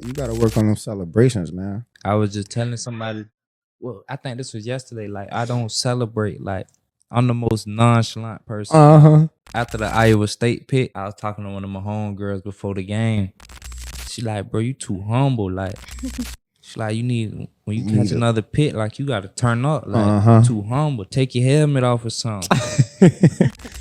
You gotta work on them celebrations, man. I was just telling somebody, well, I think this was yesterday. Like, I don't celebrate. Like, I'm the most nonchalant person. Uh-huh. After the Iowa State pick, I was talking to one of my homegirls before the game. She like, bro, you too humble. Like, she like, you need when you catch Need a another pick, like you gotta turn up. Like, you uh-huh. too humble. Take your helmet off or something.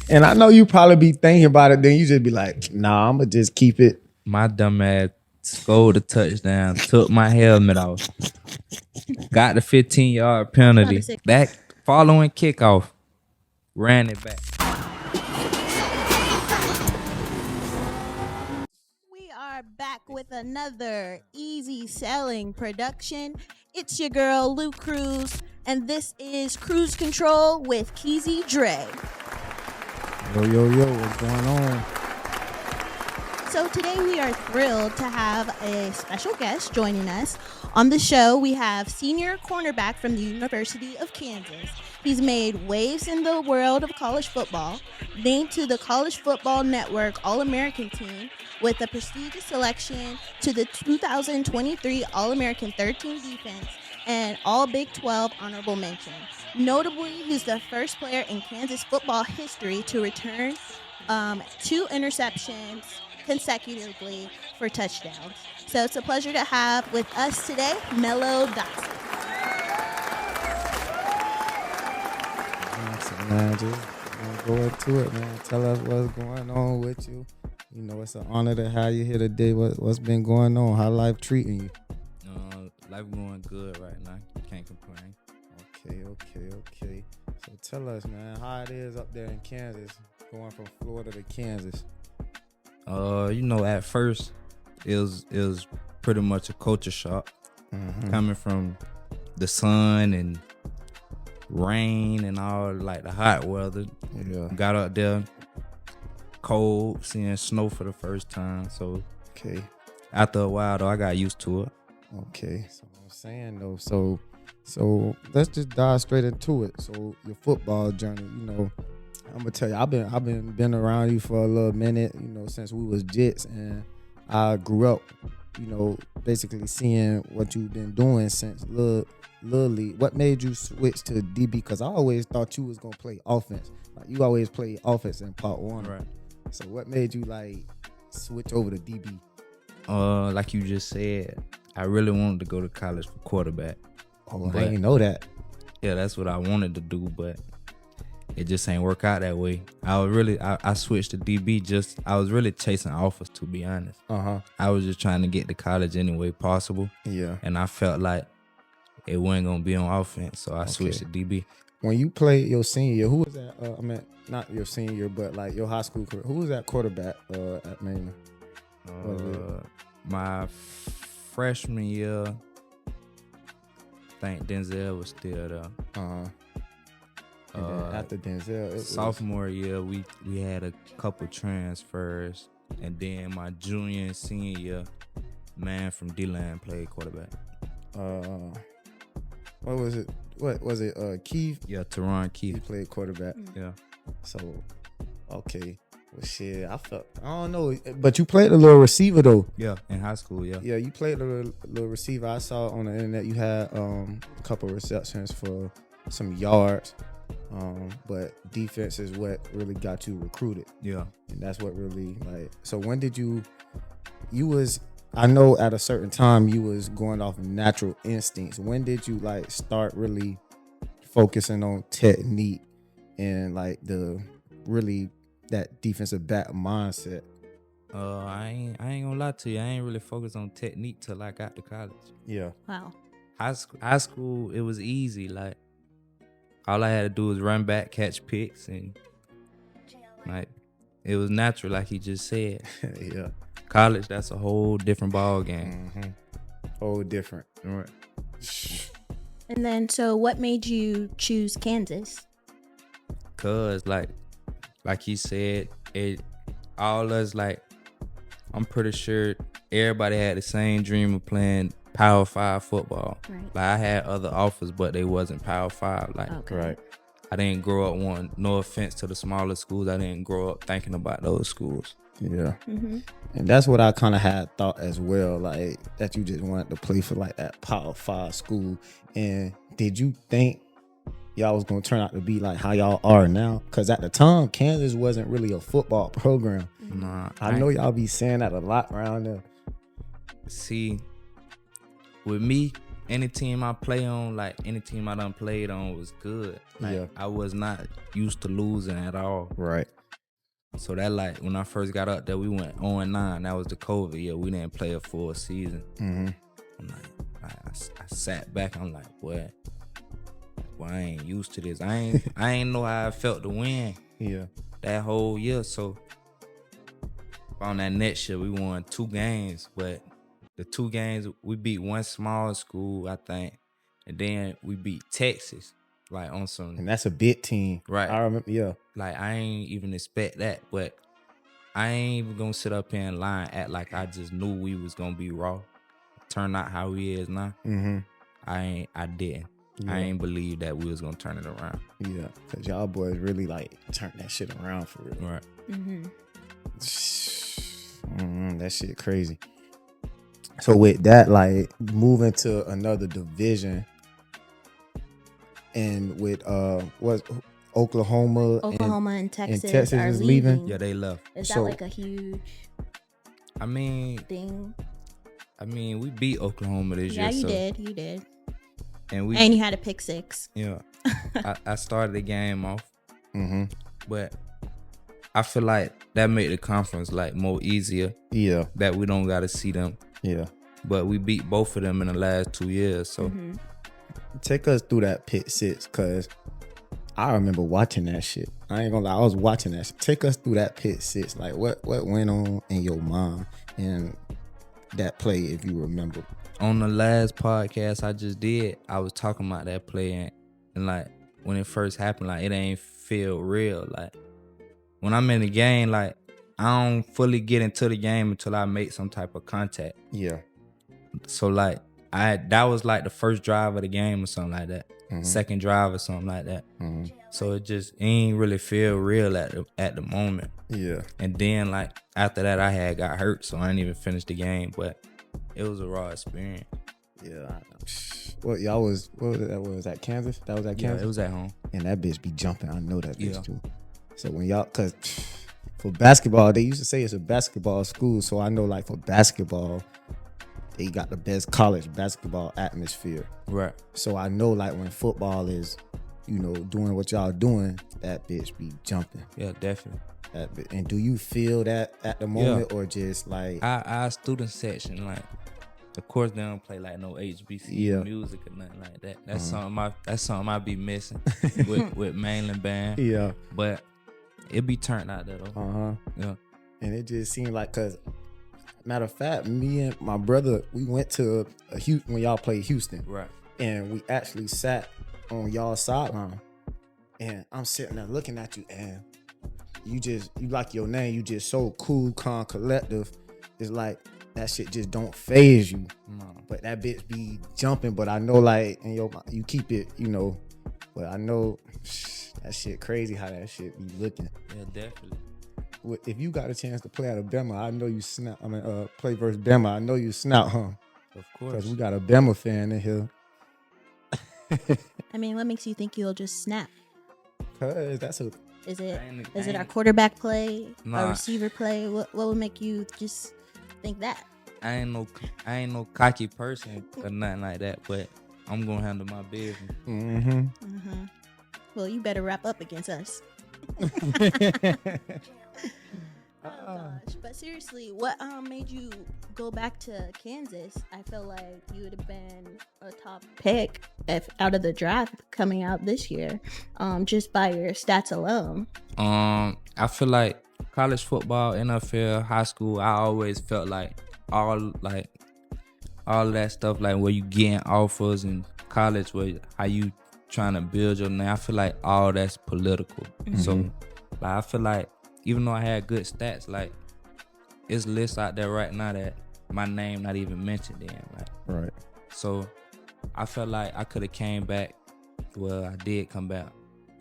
And I know you probably be thinking about it, then you just be like, nah, I'ma just keep it. My dumb ass scored a touchdown, took my helmet off, got the 15-yard penalty. That following kickoff, ran it back. We are back with another easy selling production. It's your girl, Lou Cruz, and this is Cruise Control with Keezy Dre. Yo, what's going on? So today we are thrilled to have a special guest joining us. On the show, we have senior cornerback from the University of Kansas. He's made waves in the world of college football, named to the College Football Network All-American team with a prestigious selection to the 2023 All-American Third Team Defense and All Big 12 honorable mention. Notably, he's the first player in Kansas football history to return 2 interceptions consecutively for touchdowns. So it's a pleasure to have with us today, Melo Dotson. Man, just go into it, man. Tell us what's going on with you. You know, it's an honor to have you here today. What's been going on? How life treating you? Life going good right now. Can't complain. Okay. So tell us, man, how it is up there in Kansas, going from Florida to Kansas. At first it was pretty much a culture shock. Coming from the sun and rain and all, like the hot weather. Yeah. Got up there cold, seeing snow for the first time. So Okay. after a while though, I got used to it. Okay. So I'm saying though, so let's just dive straight into it. So your football journey, I'm gonna tell you, I've been around you for a little minute, since we was Jits, and I grew up, basically seeing what you've been doing since little league. What made you switch to DB? Because I always thought you was gonna play offense. Like you always play offense in part one. Right. So what made you like switch over to DB? Like you just said, I really wanted to go to college for quarterback. Oh, I didn't know that. Yeah, that's what I wanted to do, but it just ain't work out that way. I switched to DB. I was really chasing offers, to be honest. I was just trying to get to college any way possible. Yeah. And I felt like it wasn't gonna be on offense, so I switched to DB. When you played your senior year, who was that? Not your senior year, but like your high school career. Who was that quarterback at Maine? My freshman year, I think Denzel was still there. And then after Denzel, Sophomore year, we had a couple transfers, and then my junior and senior year, man from D-Line played quarterback. What was it? What was it? Keith? Yeah, Teron He Keith. played quarterback. Yeah. So, okay. Well, shit, I don't know. But you played a little receiver, though. Yeah, in high school, yeah. Yeah, you played a little receiver. I saw on the internet you had a couple receptions for some yards. But defense is what really got you recruited. Yeah. And that's what really, like, so when did you was, I know at a certain time you was going off natural instincts. When did you like start really focusing on technique and like the really that defensive back mindset? I ain't gonna lie to you. I ain't really focused on technique till I got to college. Yeah. Wow. High school, it was easy. Like, all I had to do was run back, catch picks, and like it was natural, like he just said. Yeah. College, that's a whole different ball game. Whole different. All right. And then, so what made you choose Kansas? Cause like he said, all us, like, I'm pretty sure everybody had the same dream of playing Power 5 football. Right. Like, I had other offers, but they wasn't Power 5. Like, Okay. Right. I didn't grow up wanting, no offense to the smaller schools, I didn't grow up thinking about those schools. Yeah. And that's what I kind of had thought as well, like that you just wanted to play for like that Power 5 school. And did you think y'all was going to turn out to be like how y'all are now? Because at the time, Kansas wasn't really a football program. Nah, I know y'all be saying that a lot around there. See, with me, any team I play on, like any team I done played on was good. Like I was not used to losing at all. Right. So that like when I first got up there, we went 0-9. That was the COVID year. We didn't play a full season. I'm like, I sat back. I'm like, what? Well, I ain't used to this. I ain't know how I felt to win. Yeah. That whole year. So on that next year, we won 2 games, but the 2 games we beat one small school, I think, and then we beat Texas, like on some. And that's a big team, right? I remember. Yeah. Like I ain't even expect that, but I ain't even gonna sit up here and lie and act like I just knew we was gonna be raw. Turn out how we is now. I didn't. Yeah. I ain't believe that we was gonna turn it around. Yeah, cause y'all boys really like turned that shit around for real. Right. That shit crazy. So with that, like moving to another division, and with what Oklahoma and Texas are is leaving. Yeah, they left. Is that like a huge? I mean, thing. I mean, we beat Oklahoma this year. Yeah, you did. And you had a pick 6. Yeah, I started the game off. But I feel like that made the conference like more easier. Yeah, that we don't got to see them. Yeah, but we beat both of them in the last 2 years. So take us through that pick 6, cause I remember watching that shit. I ain't gonna lie, I was watching that shit. Take us through that pick 6. Like what went on in your mind and that play, if you remember. On the last podcast I just did, I was talking about that play and like when it first happened, like it ain't feel real. Like when I'm in the game, like I don't fully get into the game until I make some type of contact. Yeah. So like that was like the first drive of the game or something like that. Second drive or something like that. So it just ain't really feel real at the moment. Yeah. And then like after that I had got hurt, so I didn't even finish the game, but it was a raw experience. Yeah. What was that Kansas? That was at Kansas? Yeah, it was at home. And that bitch be jumping. I know that bitch too. So when y'all, cause for basketball, they used to say it's a basketball school. So I know like for basketball, they got the best college basketball atmosphere. Right. So I know like when football is, doing what y'all doing, that bitch be jumping. Yeah, definitely. And do you feel that at the moment or just like our student section, like of course they don't play like no HBCU music or nothing like that. That's something I be missing with mainland band. Yeah. But it be turned out there though. Yeah. And it just seemed like, cause matter of fact, me and my brother, we went to when y'all played Houston. Right. And we actually sat on y'all's sideline. And I'm sitting there looking at you, and you like your name, you just so cool, calm, collective. It's like that shit just don't phase you. But that bitch be jumping, but I know like in your you keep it, but I know that shit crazy how that shit be looking. Yeah, definitely. If you got a chance to play at a Bama, I know you snap. Play versus Bama, I know you snap, huh? Of course. Because we got a Bama fan in here. I mean, what makes you think you'll just snap? Cause that's a. Is it our quarterback play, our receiver play? What would make you just think that? I ain't no cocky person or nothing like that, but I'm gonna handle my business. Well, you better wrap up against us. Oh gosh, but seriously, what made you go back to Kansas? I feel like you would have been a top pick out of the draft coming out this year, just by your stats alone. I feel like college football, NFL, high school, I always felt like all of that stuff, like where you getting offers in college, where how you trying to build your name. I feel like all that's political. So like I feel like even though I had good stats, like it's lists out there right now that my name not even mentioned in. Like, right. So I felt like I could have came back. Well, I did come back.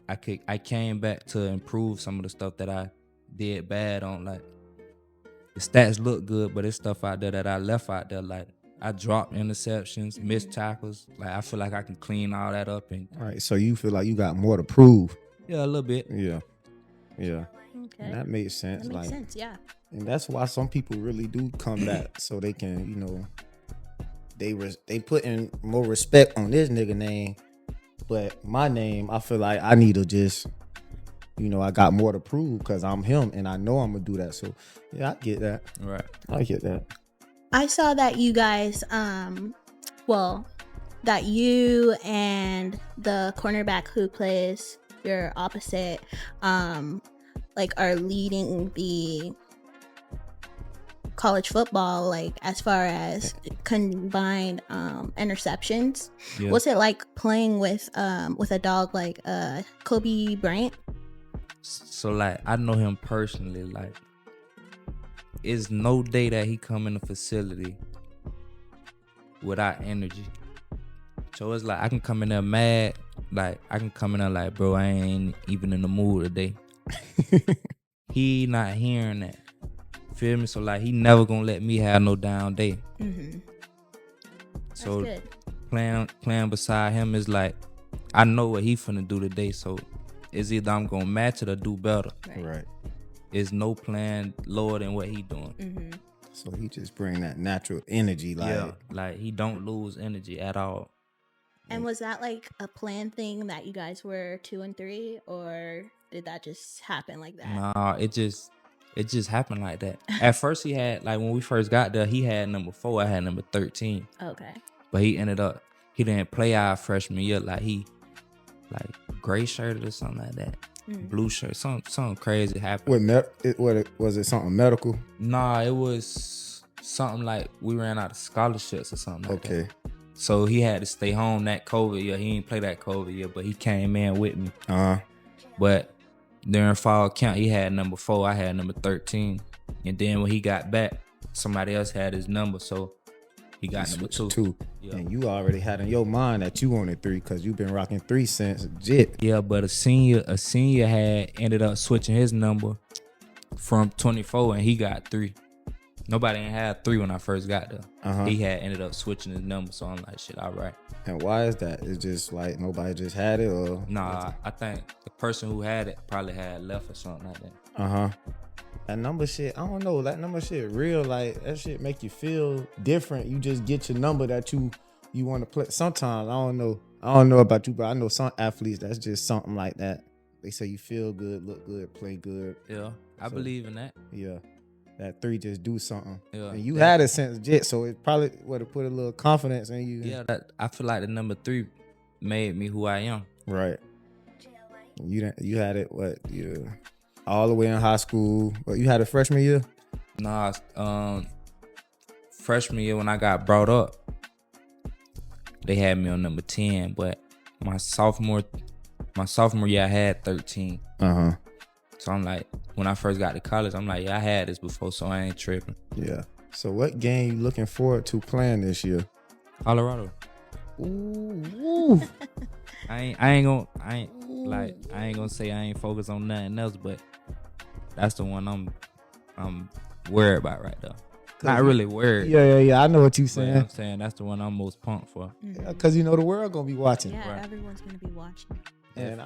I came back to improve some of the stuff that I did bad on, like the stats look good, but it's stuff out there that I left out there. Like I dropped interceptions, missed tackles. Like I feel like I can clean all that up. And All right, so you feel like you got more to prove. yeah, a little bit. Yeah. Okay. And that makes sense. That makes sense, yeah. And that's why some people really do come back so they can, they put in more respect on this nigga name, but my name, I feel like I need to just, I got more to prove because I'm him and I know I'm gonna do that. So yeah, I get that. Right. I get that. I saw that you guys, that you and the cornerback who plays your opposite, are leading the college football, as far as combined interceptions. Yeah. What's it like playing with a dog like Kobe Bryant? So like I know him personally. Like it's no day that he come in the facility without energy. So it's like I can come in there mad. Like I can come in there like, bro, I ain't even in the mood today. He not hearing that. Feel me? So like he never gonna let me have no down day. Mm-hmm. So That's good. playing beside him is like I know what he finna do today. So it's either I'm gonna match it or do better. Right. It's no plan lower than what he doing. Mm-hmm. So he just bring that natural energy, like he don't lose energy at all. And was that like a planned thing that you guys were 2 and 3, or did that just happen like that? Nah, it just happened like that. At first he had, like when we first got there, he had number 4, I had number 13. Okay. But he didn't play our freshman year. Like he gray shirted or something like that. Blue shirt, something crazy happened. What was it? Something medical? Nah, it was something like we ran out of scholarships or something like that. Okay. So he had to stay home that COVID year. He didn't play that COVID year, but he came in with me. But during fall camp, he had number 4. I had number 13. And then when he got back, somebody else had his number, so he got number 2. Yeah. And you already had in your mind that you wanted 3 because you've been rocking 3 since JIT. Yeah, but a senior had ended up switching his number from 24, and he got 3. Nobody ain't had 3 when I first got there. He had ended up switching his number, so I'm like, shit, all right. And why is that? It's just like nobody just had it, or? Nah, I think the person who had it probably had left or something like that. That number shit, I don't know. That number shit real. Like that shit make you feel different. You just get your number that you want to play. Sometimes I don't know about you, but I know some athletes that's just something like that. They say you feel good, look good, play good. Yeah, I believe in that. Yeah. That 3 just do something. Yeah, and you had it since JIT, so it probably would have put a little confidence in you. Yeah, I feel like the number 3 made me who I am. Right. You had it all the way in high school. What, you had it freshman year? Nah, freshman year when I got brought up, they had me on number 10. But my sophomore year I had 13. So I'm like, when I first got to college, I'm like, yeah, I had this before, so I ain't tripping. Yeah. So what game you looking forward to playing this year? Colorado. Ooh. I ain't gonna say I ain't focused on nothing else, but that's the one I'm worried about right now. Not really worried. Yeah. I know what you saying. I'm saying that's the one I'm most pumped for. Yeah, cause the world gonna be watching. Yeah, right. Everyone's gonna be watching. And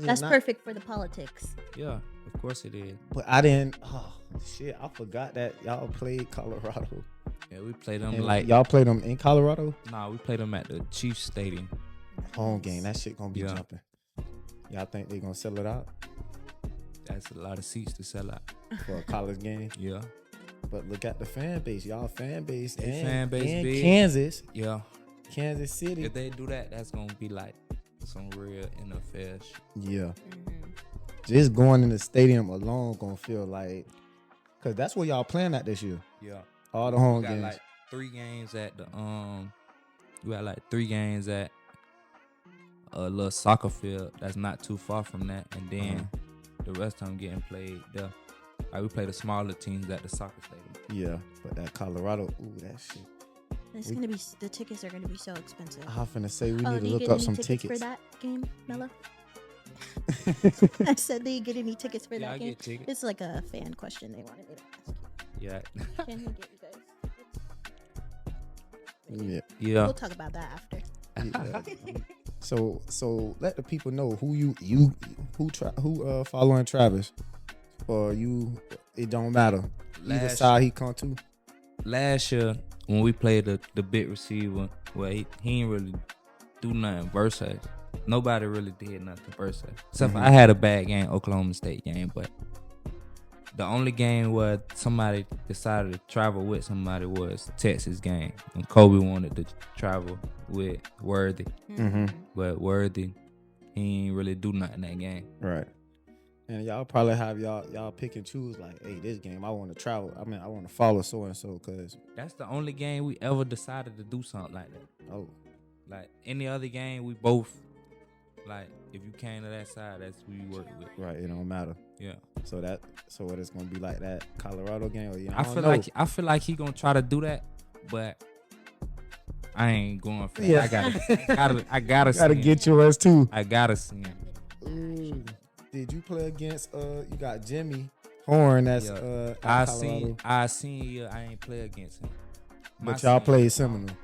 that's perfect for the politics. Yeah, of course it is. But I didn't. Oh shit! I forgot that y'all played Colorado. Yeah, we played them y'all played them in Colorado. Nah, we played them at the Chiefs Stadium. Home game. That shit gonna be jumping. Y'all think they gonna sell it out? That's a lot of seats to sell out for a college game. Yeah. But look at the fan base. Y'all fan base and big. Kansas. Yeah. Kansas City. If they do that, that's gonna be like some real NFL shit. Yeah. Just going in the stadium alone gonna feel like, cause that's where y'all playing at this year. Yeah. All the home games. We got like 3 games at the We got like 3 games at a little soccer field that's not too far from that, and then the rest of them getting played there. Like we play the smaller teams at the soccer stadium. Yeah, but that Colorado, that shit. The tickets are gonna be so expensive. I'm finna say we need to look up some tickets for that game, Mello. I said, "Do you get any tickets for Yeah, that I game?" get tickets. It's like a fan question they wanted me to ask you. Yeah. Can he get you guys tickets? Yeah. Yeah. We'll talk about that after. Yeah. So let the people know who following Travis, or you. It don't matter. Either side he come to. Last year when we played the big receiver, well, he ain't really do nothing versus. Nobody really did nothing versus. Except for I had a bad game, Oklahoma State game, but the only game where somebody decided to travel with somebody was Texas game. And Kobe wanted to travel with Worthy. But Worthy, he ain't really do nothing that game. Right. And y'all probably have y'all pick and choose like, hey, this game I want to travel. I mean, I want to follow so and so because That's the only game we ever decided to do something like that. oh, Like any other game, we both like if you came to that side, that's who you work with. right, it don't matter. Yeah. So what it's gonna be like that Colorado game? Or, I feel like he gonna try to do that, but I ain't going for that. Yeah. I gotta gotta see get him. yours too. I gotta see him. Did you play against you got Jimmy Horn? That's I Colorado. seen you. I ain't play against him. But y'all played Seminole.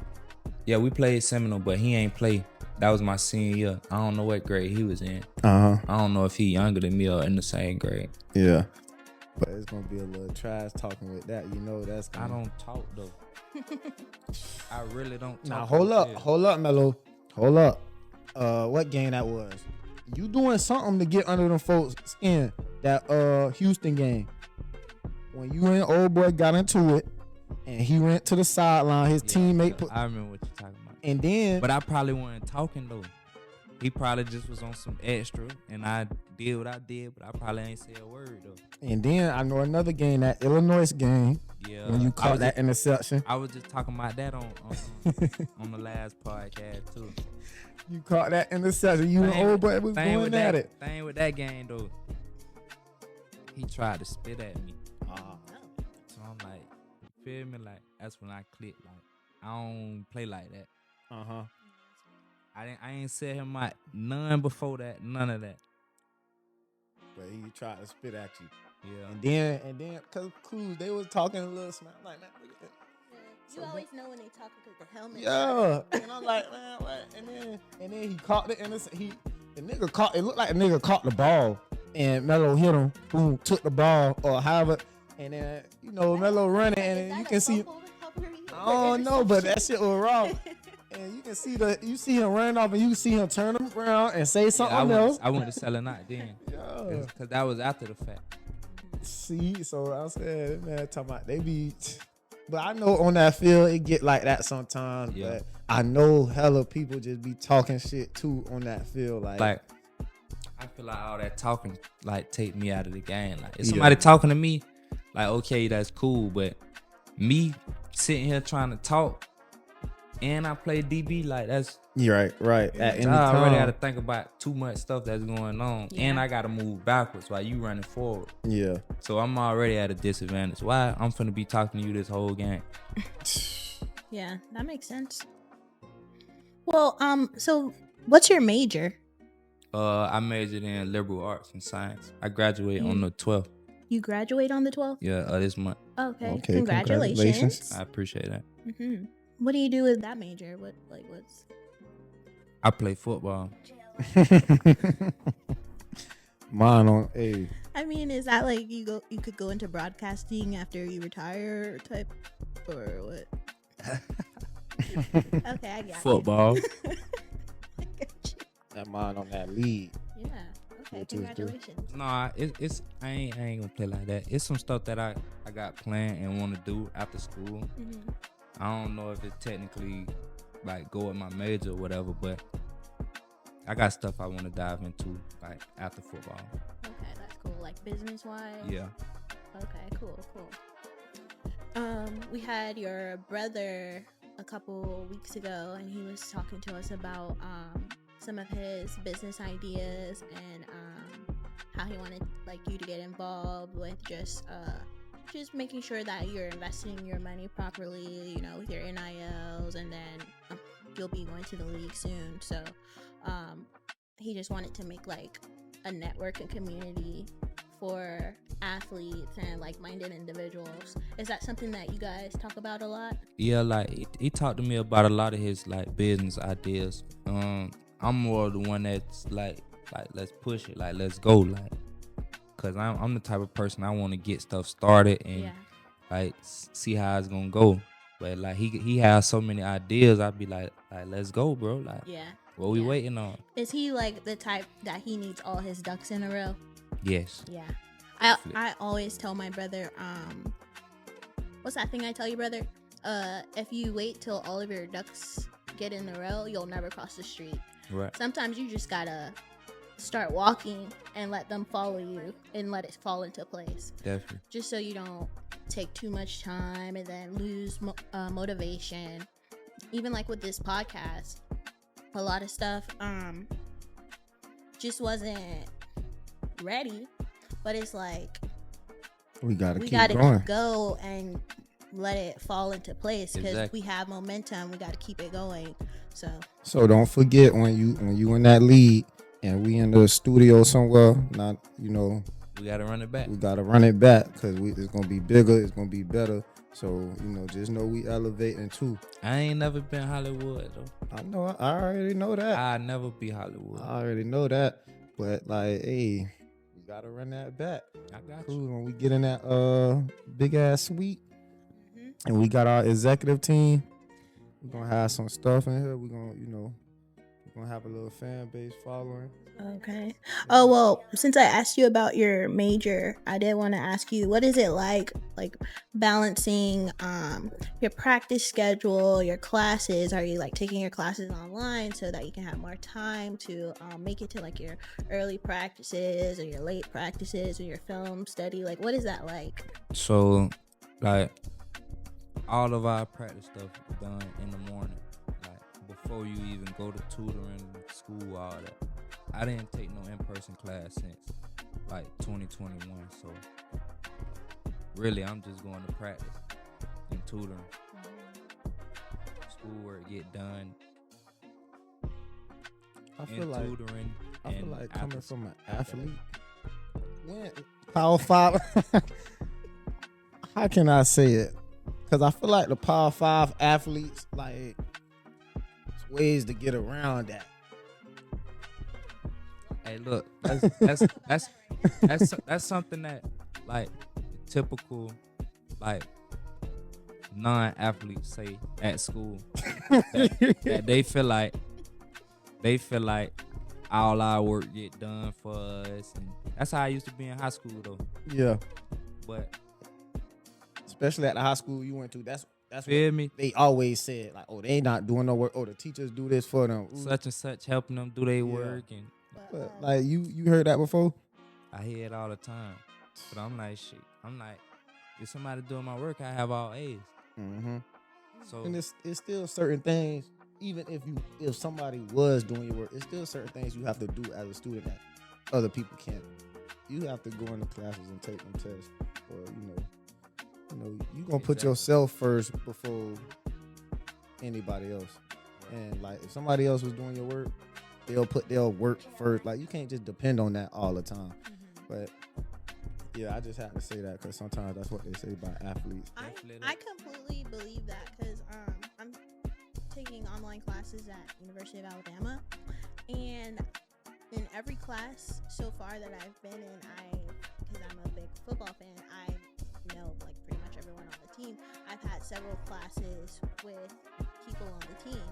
Yeah, we played Seminole, but he ain't play. That was my senior year. I don't know what grade he was in. I don't know if he younger than me or in the same grade. Yeah. But it's gonna be a little trash talking with that. You know that's. I don't talk though. I really don't talk. Now hold up, Mello. Hold up. What game that was? You doing something to get under them folks' skin. That Houston game. When you and old boy got into it and he went to the sideline, his teammate put. I remember what you're talking about. And then, but I probably wasn't talking though. He probably just was on some extra, and I did what I did, but I probably ain't say a word though. And then I know another game, that Illinois game. Yeah, when you caught that interception. I was just talking about that on the last podcast too. You caught that interception. You and old boy was going at it. Thing with that game though, he tried to spit at me. So I'm like, you feel me? Like that's when I clicked. Like I don't play like that. I ain't said him out none before that, none of that. But he tried to spit at you. Yeah. And then, cause Cruz, they was talking a little smack. I'm like, man, look at that. You always know when they talk because the helmet. Yeah. And I'm like, man, what? And then he caught the innocent. The nigga caught. It looked like the nigga caught the ball, and Mello hit him. Boom, took the ball or however. And then Mello running, and you can see. I don't know, but that shit was wrong. And you can see you see him running off, and you can see him turn him around and say something else. I went to selling out then. Yeah. Cause that was after the fact. See, so I said, man, talking about they be. But I know on that field it get like that sometimes. Yeah. But I know hella people just be talking shit too on that field. Like I feel like all that talking like take me out of the game. Like if somebody talking to me, like okay, that's cool. But me sitting here trying to talk and I play DB, like that's you're right. At any I already got to time. think about too much stuff that's going on, and I got to move backwards while you running forward. Yeah. So I'm already at a disadvantage. Why I'm finna be talking to you this whole game? Yeah, that makes sense. Well, so what's your major? I majored in liberal arts and science. I graduated on the 12th. You graduate on the 12th? Yeah, this month. Okay. Congratulations. I appreciate that. Mm-hmm. What do you do with that major? What's? I play football. Mine on A. I mean, is that like you could go into broadcasting after you retire type, or what? Okay, I got football. I got you. That mine on that lead. Yeah. Okay. Congratulations. Nah, it's I ain't gonna play like that. It's some stuff that I got planned and want to do after school. Mm-hmm. I don't know if it technically like go with my major or whatever, but I got stuff I want to dive into like after football. Okay, that's cool. Like business wise. Yeah. Okay, cool. We had your brother a couple weeks ago, and he was talking to us about some of his business ideas and how he wanted like you to get involved with just making sure that you're investing your money properly, with your NILs, and then you'll be going to the league soon. So he just wanted to make like a network and community for athletes and like-minded individuals. Is that something that you guys talk about a lot? Yeah, like he talked to me about a lot of his like business ideas. I'm more the one that's like let's push it, like let's go, like, cause I'm the type of person I want to get stuff started and like see how it's gonna go. But like he has so many ideas, I'd be like let's go, bro. Like, what we waiting on? Is he like the type that he needs all his ducks in a row? Yes. Yeah. I always tell my brother, what's that thing I tell you, brother? If you wait till all of your ducks get in a row, you'll never cross the street. Right. Sometimes you just gotta start walking and let them follow you and let it fall into place. Definitely. Just so you don't take too much time and then lose motivation. Even like with this podcast, a lot of stuff just wasn't ready, but it's like we gotta go and let it fall into place because we have momentum. We gotta keep it going. So don't forget when you in that lead and we in the studio somewhere, not we gotta run it back. We gotta run it back because it's gonna be bigger. It's gonna be better. So just know we elevating too. I ain't never been Hollywood though. I know. I already know that. I'll never be Hollywood. I already know that. But like, hey, we gotta run that back. I got you. When we get in that big ass suite, and we got our executive team, we're gonna have some stuff in here. We're gonna have a little fan base following. Okay. Oh, well, since I asked you about your major, I did want to ask you, what is it like balancing your practice schedule, your classes? Are you like taking your classes online so that you can have more time to make it to like your early practices or your late practices or your film study? Like, what is that like? So, like, all of our practice stuff is done in the morning, like before you even go to tutoring, school, all that. I didn't take no in-person class since like 2021, so really I'm just going to practice and tutoring. Schoolwork get done. I feel like coming from an athlete, when Power 5, how can I say it? Because I feel like the Power 5 athletes, like, there's ways to get around that. Hey, look, that's something that like typical like non-athletes say at school. that they feel like all our work get done for us, and that's how I used to be in high school though. Yeah, but especially at the high school you went to, that's feel what me? They always said, like, oh, they not doing no work. Oh, the teachers do this for them. Ooh. Such and such helping them do their work. And like you heard that before? I hear it all the time. But I'm like, shit. I'm like, if somebody doing my work, I have all A's. Mm-hmm. So and it's still certain things. Even if somebody was doing your work, it's still certain things you have to do as a student that other people can't. You have to go into classes and take them tests, or you gonna put yourself first before anybody else. And like if somebody else was doing your work, they'll put their work first. Like you can't just depend on that all the time. But yeah, I just had to say that because sometimes that's what they say about athletes. I completely believe that because I'm taking online classes at University of Alabama, and in every class so far that I've been in, because I'm a big football fan, I know like pretty much everyone on the team. I've had several classes with people on the team.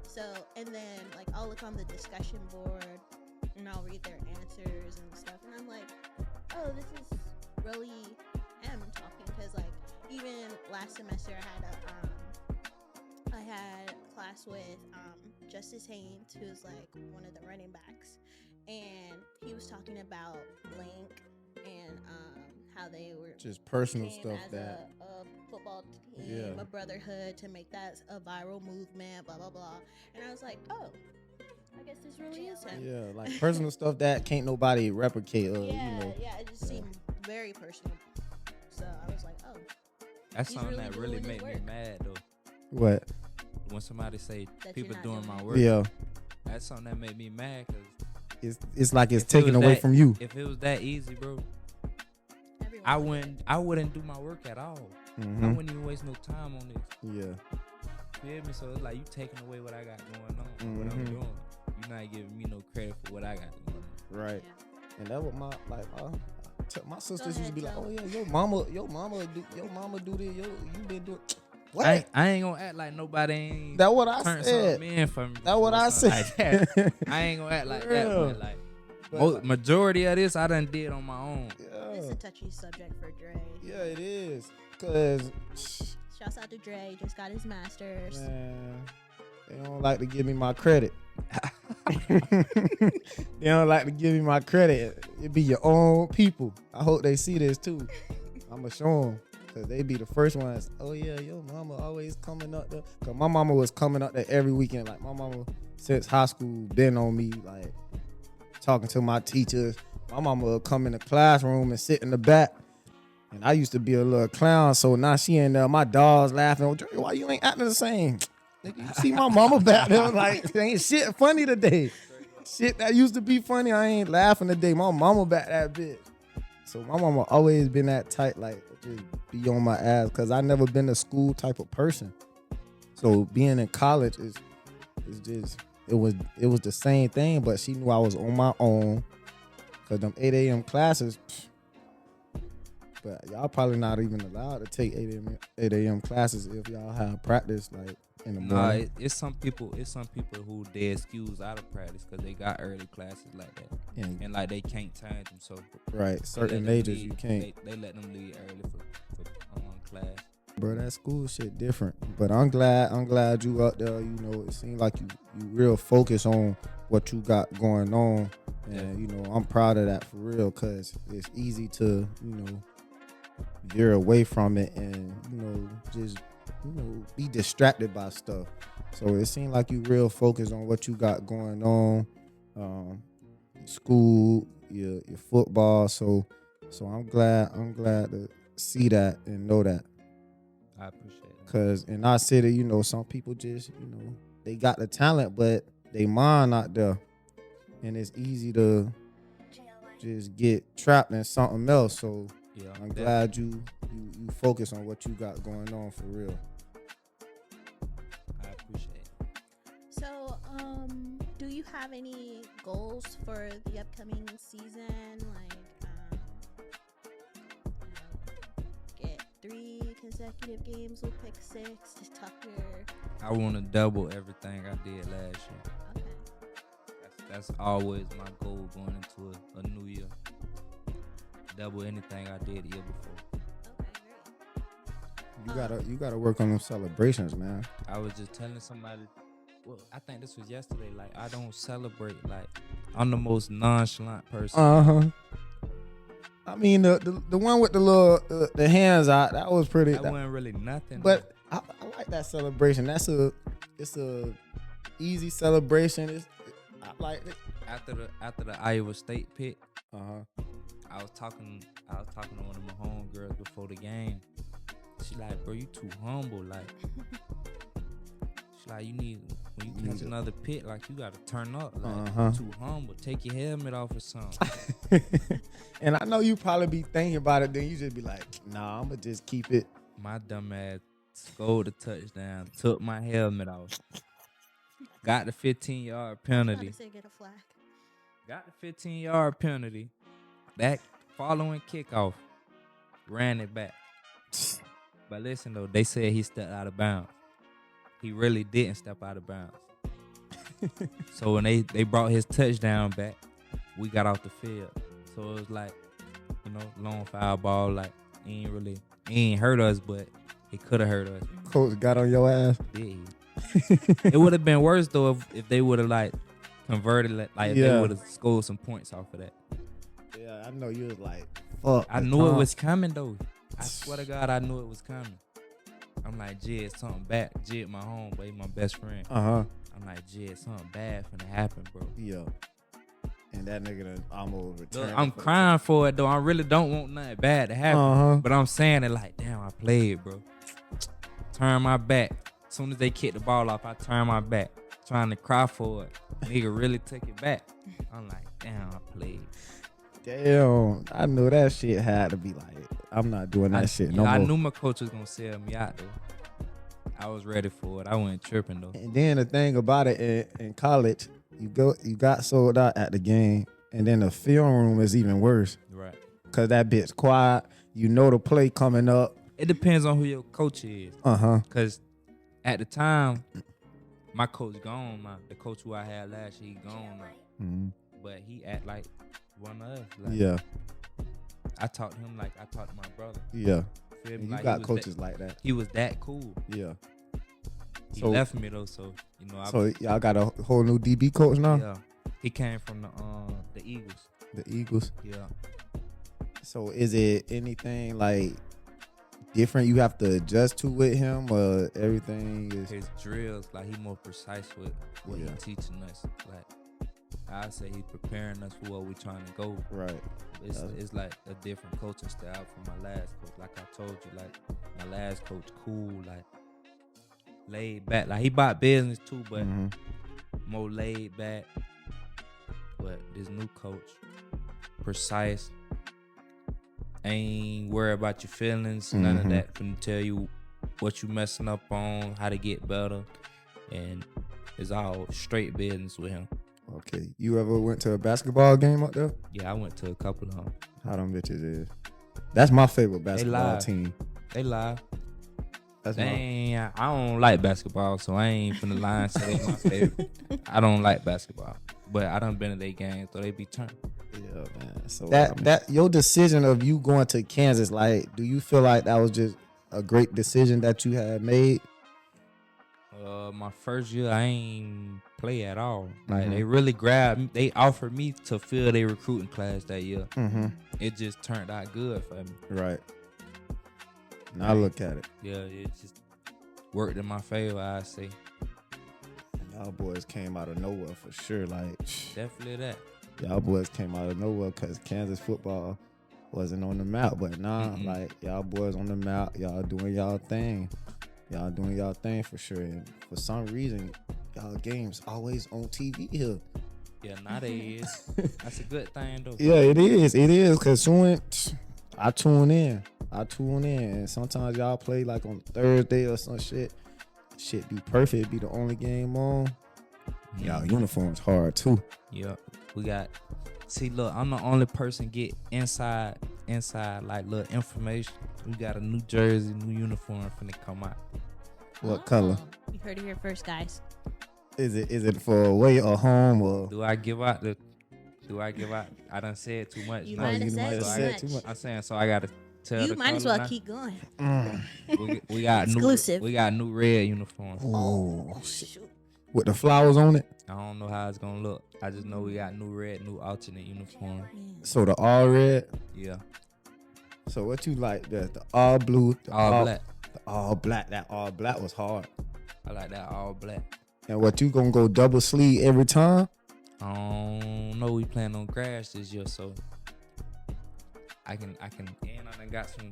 So, and then like I'll look on the discussion board and I'll read their answers and stuff, and I'm like, oh, this is really him talking, because like even last semester I had a class with Justice Haynes, who's like one of the running backs, and he was talking about Link and how they were just personal stuff as that a football team, a brotherhood, to make that a viral movement, blah blah blah. And I was like, oh, I guess this really is him. Yeah, like personal stuff that can't nobody replicate. Yeah, it just seemed very personal. So I was like, oh, that's something that really made me mad though. What? When somebody say that people doing my it. work. Yeah. That's something that made me mad because it's like it's If it taken was away that- from you. If it was that easy, bro, Everyone I wouldn't do my work at all. I Mhm. wouldn't even waste no time on this. Yeah. Feel me? So it's like you taking away what I got going on, what I'm Mhm. doing. You're not giving me no credit for what I got going on. Right. Yeah. And that what my my sisters used to be like, Joe. oh yeah, your mama do this, you been doing what? I ain't gonna act like nobody ain't That what I turn said. something in for me. That what before, I something said. Like that. I ain't gonna act like that, Real. but like But, majority of this I done did on my own. It's yeah, a touchy subject for Dre. yeah, it is. Cause Shouts out to Dre. Just got his master's. man, they don't like to give me my credit. They don't like to give me my credit. It be your own people. I hope they see this too. I'ma show them. Cause they be the first ones. Oh yeah, your mama always coming up there. Cause my mama was coming up there every weekend. Like my mama since high school been on me, like talking to my teachers. My mama would come in the classroom and sit in the back. And I used to be a little clown, so now she in there. My dog's laughing. Oh, Dre, why you ain't acting the same? Nigga, you see my mama back there like, ain't shit funny today. Shit that used to be funny, I ain't laughing today. My mama back that bitch. So my mama always been that tight, like just be on my ass, cause I never been a school type of person. So being in college is just it was the same thing, but she knew I was on my own, cause them 8 a.m. classes. But y'all probably not even allowed to take 8 a.m. classes if y'all have practice like in the Nah, morning. it's some people who they excuse out of practice because they got early classes like that, and like they can't time them. So Right, they certain let them majors leave- you can't. They let them leave early for class. Bro, that school shit different. But I'm glad you up there. You know, it seems like you real focused on what you got going on, and you know I'm proud of that for real, cause it's easy to veer away from it and just be distracted by stuff. So it seemed like you real focused on what you got going on, school, your football. So I'm glad to see that and know that. I appreciate it. Cause in our city, some people just, they got the talent, but they mind not there. And it's easy to just get trapped in something else. So Yeah, I'm glad you focus on what you got going on for real. I appreciate it. So, do you have any goals for the upcoming season? Like, get 3 consecutive games with pick 6. Just talk your. I want to double everything I did last year. Okay. That's always my goal going into a new year. Double anything I did the year before. Okay, great. You gotta work on them celebrations, man. I was just telling somebody, well, I think this was yesterday. Like, I don't celebrate. Like, I'm the most nonchalant person. I mean the one with the little the hands out, that was pretty. That wasn't really nothing. But I like that celebration. It's a easy celebration. I like it. after the Iowa State pick, Uh-huh. I was talking to one of my homegirls before the game. She like, bro, you too humble. Like, she like, when you catch another pick, like, you gotta turn up. Like, Uh-huh. you too humble. Take your helmet off or something. And I know you probably be thinking about it, then you just be like, nah, I'm gonna just keep it. My dumb ass scored a touchdown, took my helmet off, got the 15-yard I was penalty. about to say get a flag. Got the 15-yard penalty. That following kickoff, ran it back. But listen, though, they said he stepped out of bounds. He really didn't step out of bounds. So when they brought his touchdown back, we got off the field. So it was like, long foul ball. Like, he ain't hurt us, but he could have hurt us. Coach got on your ass. Did he? It would have been worse, though, if they would have, like, converted, like, if they would have scored some points off of that. Yeah, I know you was like, fuck. I knew it was coming, though. I swear to God, I knew it was coming. I'm like, Jed, something bad. Jed, my homeboy, my best friend. Uh-huh. I'm like, Jed, something bad finna happen, bro. Yeah. And that nigga done almost returned. Look, I'm crying for it, though. I really don't want nothing bad to happen. Uh-huh. But I'm saying it like, damn, I played, bro. Turn my back. As soon as they kicked the ball off, I turned my back. Trying to cry for it. Nigga really took it back. I'm like, damn, I played. Damn, I knew that shit had to be like, I'm not doing that shit no more. I knew my coach was gonna sell me out though. I was ready for it. I wasn't tripping though. And then the thing about it in college, you got sold out at the game, and then the film room is even worse. Right. Cause that bit's quiet. You know the play coming up. It depends on who your coach is. Cause at the time, my coach gone now. The coach who I had last year, he gone now. Mm-hmm. But he act like one of us. Like, Yeah. I talked to him like I talked to my brother. Yeah. Feel me? You Like, got coaches like that. He was that cool. Yeah. He left me though, so you know. So y'all got a whole new DB coach now? Yeah. He came from the Eagles. The Eagles. Yeah. So is it anything like different you have to adjust to with him, or everything is His drills, like he more precise with what he teaching us. Like I say, he preparing us for what we trying to go. right? It's like a different coaching style from my last coach. Like I told you, like my last coach, cool, like laid back. Like he bought business too, but more laid back. But this new coach, precise. Ain't worry about your feelings, none of that. Can tell you what you messing up on, how to get better, and it's all straight business with him. Okay. You ever went to a basketball game up there? Yeah, I went to a couple of them. How them bitches is? That's my favorite basketball live. team. They live. That's I don't like basketball, so I ain't finna lie and say they my favorite. I don't like basketball, but I done been to their games, so they be turned. Yeah, man. So that your decision of you going to Kansas, like, do you feel like that was just a great decision that you had made? My first year, I ain't play at all. Like they really grabbed me. They offered me to fill their recruiting class that year. It just turned out good for me. Right. Now look at it. Yeah, it just worked in my favor, I say. Y'all boys came out of nowhere for sure. Like, Definitely that. y'all boys came out of nowhere because Kansas football wasn't on the map. But nah, like, y'all boys on the map. Y'all doing y'all thing. Y'all doing y'all thing for sure. And for some reason, y'all games always on TV here. Yeah, now they is. That's a good thing, though. Yeah, it is. It is. Because soon I tune in. And sometimes y'all play like on Thursday or some shit. Shit be perfect. Be the only game on. Y'all uniforms hard too. Yeah. We got... See, look, I'm the only person get inside like little information. We got a new jersey, new uniform finna come out. What color? You heard it here first, guys. Is it for away or home or? Do I give out? I done said too much. You now. might have said too much. I'm saying, so I gotta tell You the might as color well now? keep going. We got Exclusive. We got new red uniforms. Oh, Shoot. with the flowers on it. I don't know how it's gonna look. I just know we got new red, new alternate uniform. So the all red. Yeah, So what you like? The all blue, the all black. the all black. That all black was hard. I like that all black. And what you gonna go double sleeve every time? I don't know. We playing on grass this year, so I can. And I done got some.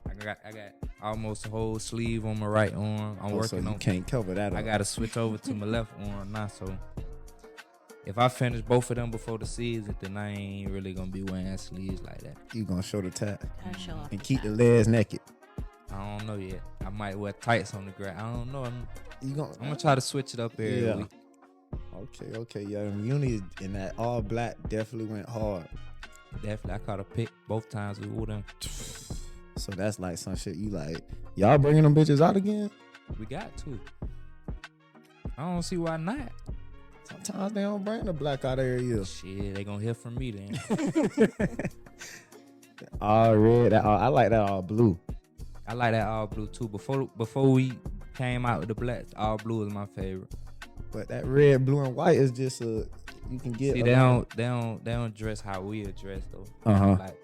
I got almost a whole sleeve on my right arm. I'm working so you on. can't cover that. I up. gotta switch over to my left arm now. So if I finish both of them before the season, then I ain't really gonna be wearing sleeves like that. You gonna show the tat Gotta show off and the keep the tat. legs naked. I don't know yet. I might wear tights on the grass. I don't know. I'm You gonna? gonna try to switch it up every Yeah. week. Okay. Yeah, them unis in that all black definitely went hard. Definitely, I caught a pick both times with all them. So that's like some shit you like. Y'all bringing them bitches out again? We got to. I don't see why not. Sometimes they don't bring the black out there either. Shit, they gonna hear from me then. All red. I like that all blue. I like that all blue too. Before we came out with the black, all blue is my favorite. But that red, blue, and white is just you can get. See, they don't dress how we dress though. Like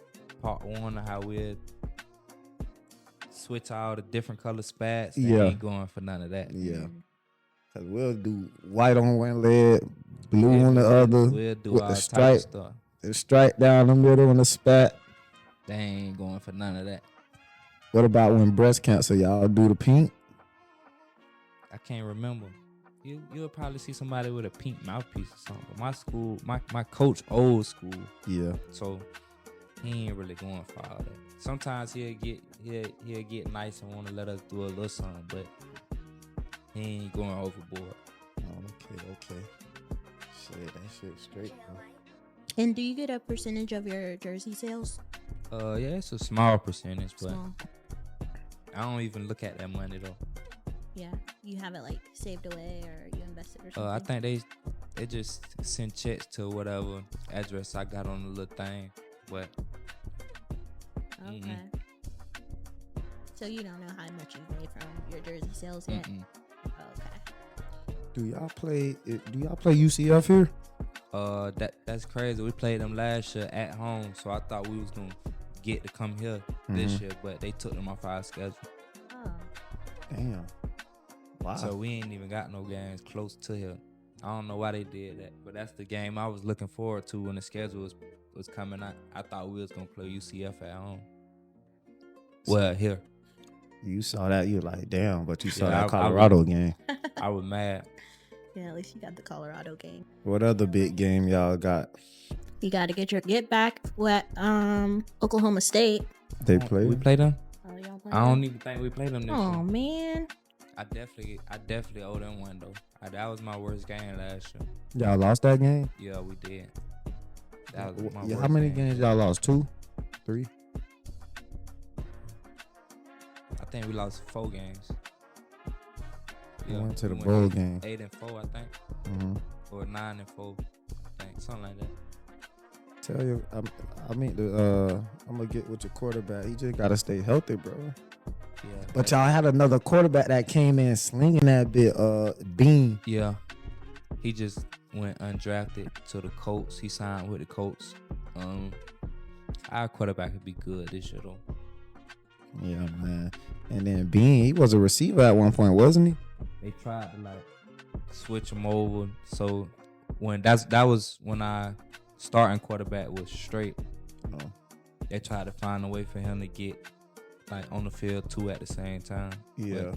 part one of how we switch all the different color spats. They ain't going for none of that. Yeah. Cause we'll do white on one leg, blue on the other. We'll do with all the type stripe, of stuff. the stripe down the middle on the spat. They ain't going for none of that. What about when breast cancer? Y'all do the pink? I can't remember. you'll probably see somebody with a pink mouthpiece or something. But my school, my coach, old school. Yeah. So he ain't really going for all that. Sometimes he'll get nice and want to let us do a little something, but he ain't going overboard. Oh, okay. Shit, that shit straight, bro. And do you get a percentage of your jersey sales? Yeah, it's a small percentage, but Small. I don't even look at that money though. Yeah, you have it like saved away or you invested or something. I think they just send checks to whatever address I got on the little thing, but Okay. So you don't know how much you made from your jersey sales yet? Okay. Do y'all play UCF here? That's crazy. We played them last year at home, so I thought we was gonna get to come here this year, but they took them off our schedule. Oh. Damn. Wow. So we ain't even got no games close to here. I don't know why they did that, but that's the game I was looking forward to when the schedule was coming out. I thought we was gonna play UCF at home. Well, here. You saw that, you were like, damn, but you saw that I Colorado game. I was mad. Yeah, at least you got the Colorado game. What other big game y'all got? You got to get your get back with Oklahoma State. They played? We played them? Oh, y'all I don't even think we played them this Oh year. man. I definitely owe them one though. That was my worst game last year. Y'all lost that game? Yeah, we did. That was my Yeah, worst how many game. games y'all lost? 2? 3? I think we lost 4 games. We went to the we bowl game. 8-4, I think, Mm-hmm. or 9-4, I think, something like that. Tell you, I'm gonna get with your quarterback. He just gotta stay healthy, bro. Yeah, But y'all had another quarterback that came in slinging that bit. Bean. yeah, he just went undrafted to the Colts. He signed with the Colts. Our quarterback could be good this year though. Yeah, man. And then Bean, he was a receiver at one point, wasn't he? They tried to like switch him over. So that was when our starting quarterback was straight. Oh. They tried to find a way for him to get like on the field 2 at the same time. Yeah.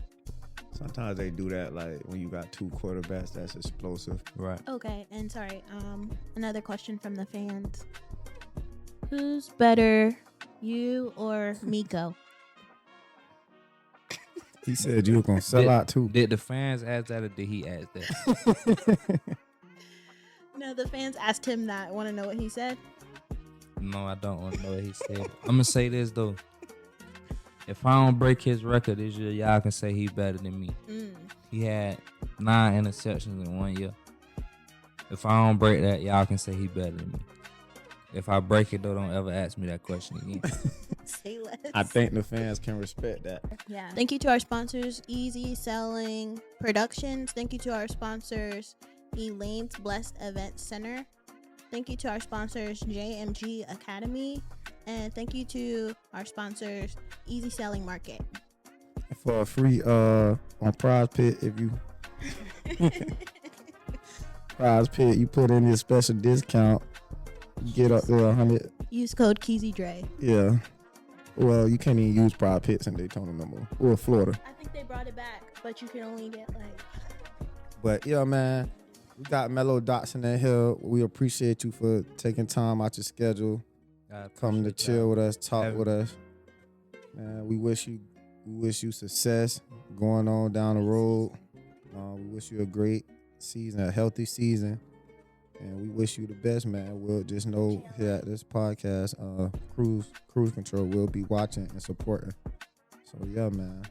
Sometimes they do that, like when you got 2 quarterbacks that's explosive. Right. Okay, and sorry, another question from the fans. Who's better, you or Miko? He said you were gonna sell out too. Did the fans ask that or did he ask that? No, the fans asked him that. Want to know what he said? No, I don't want to know what he said. I'm gonna say this though. If I don't break his record this year, y'all can say he's better than me. He had 9 interceptions in 1 year. If I don't break that, y'all can say he's better than me. If I break it though, don't ever ask me that question again. Say less. I think the fans can respect that. Yeah. Thank you to our sponsors, Easy Selling Productions. Thank you to our sponsors, Elaine's Blessed Event Center. Thank you to our sponsors, JMG Academy. And thank you to our sponsors, Easy Selling Market. For a free on Prize Pit, if you Prize Pit, you put in your special discount, you get up to 100. Use code KeezyDre. Yeah. Well, you can't even use Prize Pits in Daytona no more. Or Florida. I think they brought it back, but you can only get like. But yeah, man, we got Melo Dotson in here. We appreciate you for taking time out your schedule, coming to chill with us, talk with us. Man, we wish you success going on down the road. We wish you a great season, a healthy season, and we wish you the best, man. We'll just know here at this podcast, Cruise Control will be watching and supporting. So yeah, man.